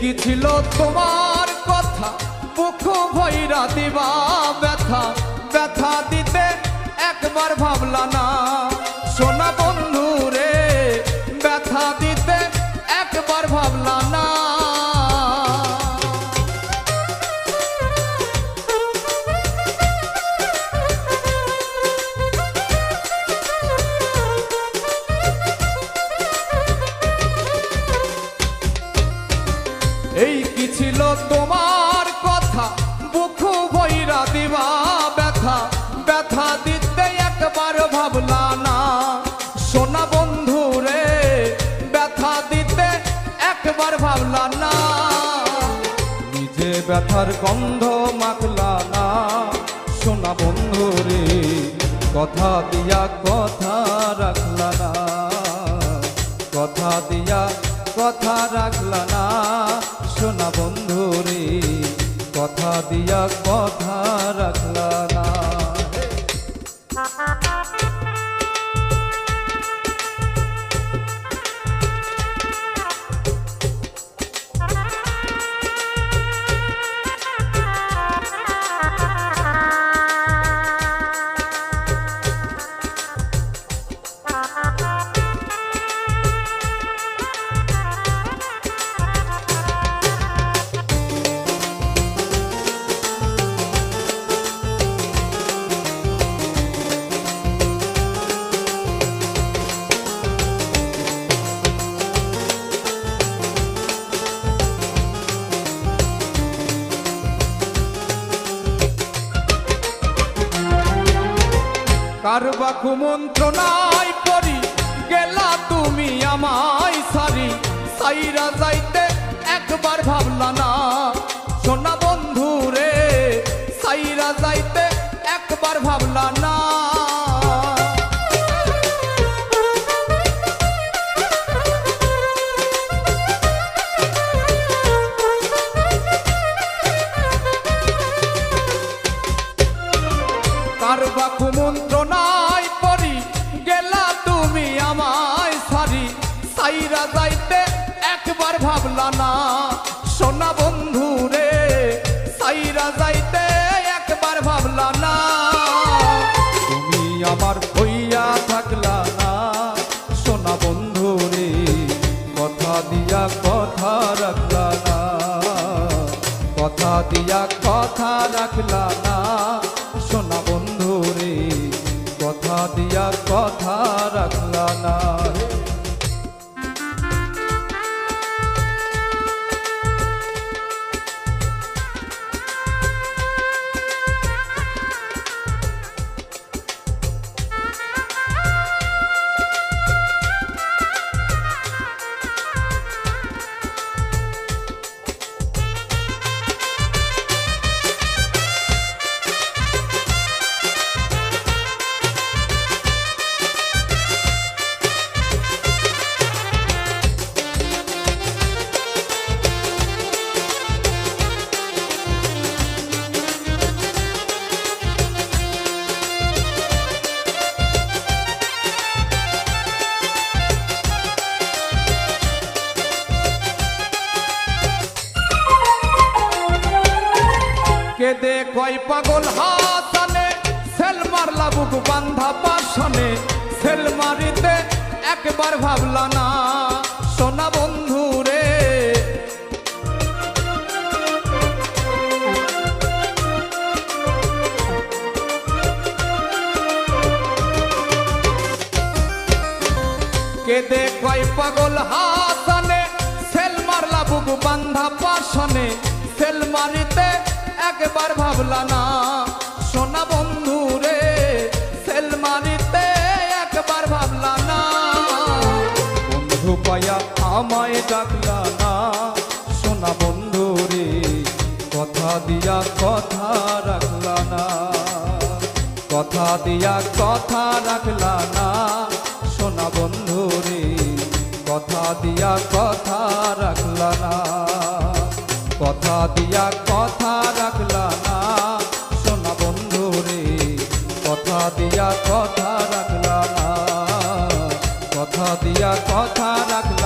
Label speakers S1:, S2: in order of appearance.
S1: কি ছিল তোমার কথা বুক ভৈরা দিবা ব্যথা ব্যথা দিতে একবার ভাবলা না সোনা বন্ধু রে ব্যথা দিতে একবার ভাবলা না এই কি ছিল তোমার কথা বুক ভৈরা দিবা ব্যথা ব্যথা দিতে একবার ভাবলা না সোনা বন্ধু রে ব্যথা দিতে একবার ভাবলা না নিজে ব্যথার গন্ধ মাখলা না সোনা বন্ধু রে কথা দিয়া কথা রাখলা না কথা দিয়া কথা রাখলা না সোনা বন্ধু রে কথা দিয়া কথা রাখলা না কারবা কুমন্ত্রণায় পড়ি গেলা তুমি আমায় সারি সাইরা যাইতে একবার ভাবলা না সোনা বন্ধু রে সাইরা যাইতে একবার ভাবলা না কারবা কুমন্ত্রণায় পড়ি গেলা তুমি আমায় সারি সাইরা যাইতে একবার ভাবলা না সোনা বন্ধু রে সাইরা যাইতে একবার ভাবলা না তুমি আমার হইয়া থাকলা না সোনা বন্ধু রে কথা দিয়া কথা রাখলা না কথা দিয়া কথা রাখলা না সোনা বন্ধু রে কথা দিয়া কথা রাখলা না কেদে কয় পাগল হাসানে সেল মারলা বুক বান্ধা পাশানে সেল মারিতে একবার ভাবলা না সোনা বন্ধু রে কেদে কয় পাগল হাসানে সেল মারলা বুক বান্ধা পাশানে সেল মারিতে একবার ভাবলা না সোনা বন্ধু রে সেল মারিতে একবার ভাবলা না বন্ধু পায়া আমায় ডাকলা না সোনা বন্ধু রে কথা দিয়া কথা রাখলা না কথা দিয়া কথা রাখলা না সোনা বন্ধু রে কথা দিয়া কথা রাখলা না কথা দিয়া কথা রাখলা না সোনা বন্ধু রে কথা দিয়া কথা রাখলা না কথা দিয়া কথা রাখলা